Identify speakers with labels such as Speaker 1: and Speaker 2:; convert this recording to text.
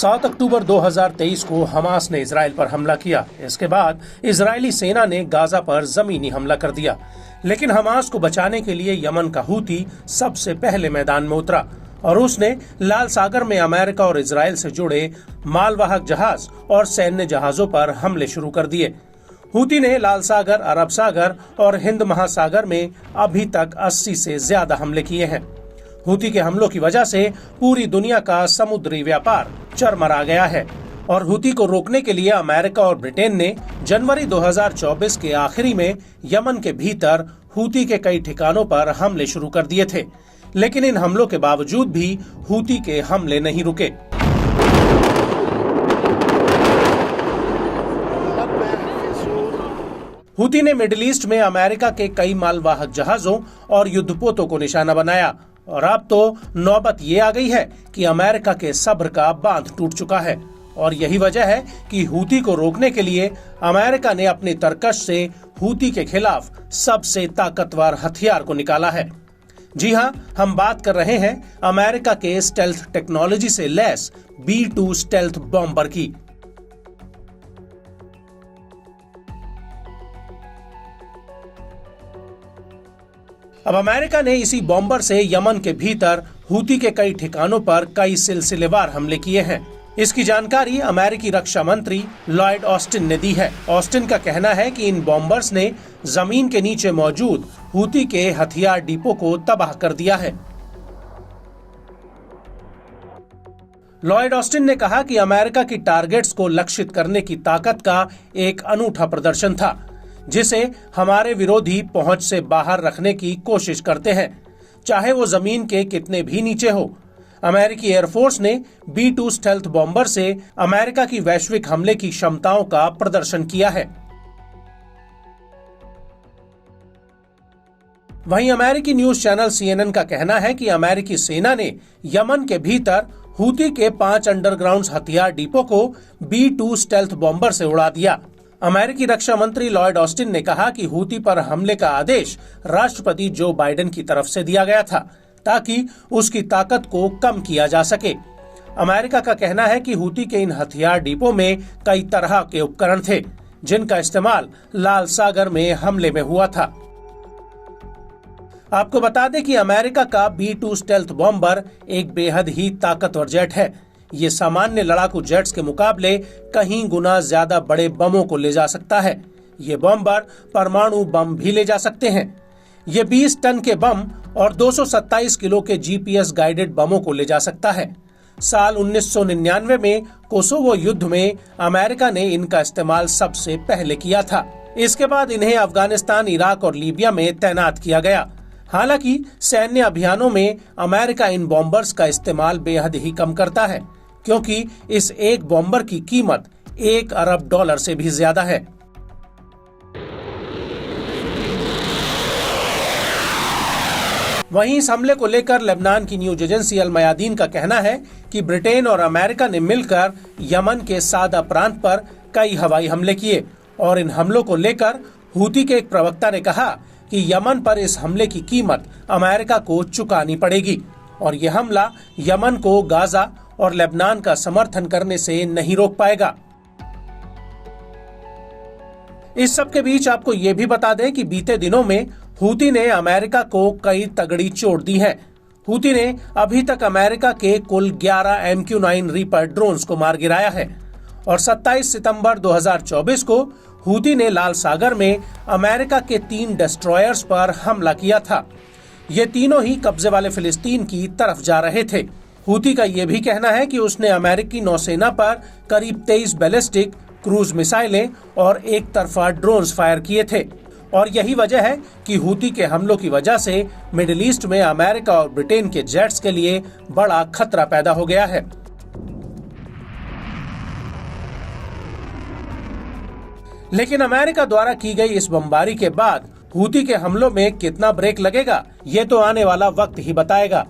Speaker 1: 7 अक्टूबर 2023 को हमास ने इजराइल पर हमला किया। इसके बाद इजरायली सेना ने गाजा पर जमीनी हमला कर दिया, लेकिन हमास को बचाने के लिए यमन का हूती सबसे पहले मैदान में उतरा और उसने लाल सागर में अमेरिका और इजराइल से जुड़े मालवाहक जहाज और सैन्य जहाजों पर हमले शुरू कर दिए। हूती ने लाल सागर, अरब सागर और हिंद महासागर में अभी तक 80 से ज्यादा हमले किए हैं। हूती के हमलों की वजह से पूरी दुनिया का समुद्री व्यापार चरमरा गया है और हूती को रोकने के लिए अमेरिका और ब्रिटेन ने जनवरी 2024 के आखिरी में यमन के भीतर हूती के कई ठिकानों पर हमले शुरू कर दिए थे, लेकिन इन हमलों के बावजूद भी हूती के हमले नहीं रुके। हूती ने मिडिल ईस्ट में अमेरिका के कई मालवाहक जहाजों और युद्धपोतों को निशाना बनाया और अब तो नौबत ये आ गई है कि अमेरिका के सब्र का बांध टूट चुका है और यही वजह है कि हूती को रोकने के लिए अमेरिका ने अपनी तरकश से हूती के खिलाफ सबसे ताकतवर हथियार को निकाला है। जी हाँ, हम बात कर रहे हैं अमेरिका के स्टेल्थ टेक्नोलॉजी से लैस B-2 स्टेल्थ बॉम्बर की। अब अमेरिका ने इसी बॉम्बर से यमन के भीतर हूती के कई ठिकानों पर कई सिलसिलेवार हमले किए हैं। इसकी जानकारी अमेरिकी रक्षा मंत्री लॉयड ऑस्टिन ने दी है। ऑस्टिन का कहना है कि इन बॉम्बर्स ने जमीन के नीचे मौजूद हूती के हथियार डिपो को तबाह कर दिया है। लॉयड ऑस्टिन ने कहा कि अमेरिका की टारगेट्स को लक्षित करने की ताकत का एक अनूठा प्रदर्शन था, जिसे हमारे विरोधी पहुंच से बाहर रखने की कोशिश करते हैं, चाहे वो जमीन के कितने भी नीचे हो। अमेरिकी एयरफोर्स ने B-2 स्टेल्थ बॉम्बर से अमेरिका की वैश्विक हमले की क्षमताओं का प्रदर्शन किया है। वहीं अमेरिकी न्यूज चैनल CNN का कहना है कि अमेरिकी सेना ने यमन के भीतर हूती के 5 अंडरग्राउंड हथियार डिपो को B-2 स्टेल्थ बॉम्बर से उड़ा दिया। अमेरिकी रक्षा मंत्री लॉयड ऑस्टिन ने कहा कि हूती पर हमले का आदेश राष्ट्रपति जो बाइडेन की तरफ से दिया गया था ताकि उसकी ताकत को कम किया जा सके। अमेरिका का कहना है कि हूती के इन हथियार डिपो में कई तरह के उपकरण थे, जिनका इस्तेमाल लाल सागर में हमले में हुआ था। आपको बता दें कि अमेरिका का B-2 स्टेल्थ बॉम्बर एक बेहद ही ताकतवर जेट है। ये सामान्य लड़ाकू जेट्स के मुकाबले कहीं गुना ज्यादा बड़े बमों को ले जा सकता है। ये बॉम्बर परमाणु बम भी ले जा सकते हैं। ये 20 टन के बम और 227 किलो के GPS गाइडेड बमों को ले जा सकता है। साल 1999 में कोसोवो युद्ध में अमेरिका ने इनका इस्तेमाल सबसे पहले किया था। इसके बाद इन्हें अफगानिस्तान, इराक और लीबिया में तैनात किया गया। हालांकि सैन्य अभियानों में अमेरिका इन बॉम्बर्स का इस्तेमाल बेहद ही कम करता है, क्योंकि इस एक बॉम्बर की कीमत $1 अरब से भी ज्यादा है। वहीं इस हमले को लेकर लेबनान की न्यूज एजेंसी अल मयादीन का कहना है कि ब्रिटेन और अमेरिका ने मिलकर यमन के सादा प्रांत पर कई हवाई हमले किए और इन हमलों को लेकर हूती के एक प्रवक्ता ने कहा कि यमन पर इस हमले की कीमत अमेरिका को चुकानी पड़ेगी और यह हमला यमन को गाजा और लेबनान का समर्थन करने से नहीं रोक पाएगा। इस सब के बीच आपको ये भी बता दें कि बीते दिनों में हूती ने अमेरिका को कई तगड़ी चोट दी है। हूती ने अभी तक अमेरिका के कुल 11 MQ-9 रीपर ड्रोन्स को मार गिराया है और 27 सितंबर 2024 को हूती ने लाल सागर में अमेरिका के 3 डिस्ट्रॉयर्स पर हमला किया था। ये तीनों ही कब्जे वाले फिलिस्तीन की तरफ जा रहे थे। हूती का ये भी कहना है कि उसने अमेरिकी नौसेना पर करीब 23 बैलिस्टिक क्रूज मिसाइलें और एक तरफा ड्रोन्स फायर किए थे और यही वजह है कि हूती के हमलों की वजह से मिडिल ईस्ट में अमेरिका और ब्रिटेन के जेट्स के लिए बड़ा खतरा पैदा हो गया है। लेकिन अमेरिका द्वारा की गई इस बमबारी के बाद हूती के हमलों में कितना ब्रेक लगेगा, ये तो आने वाला वक्त ही बताएगा।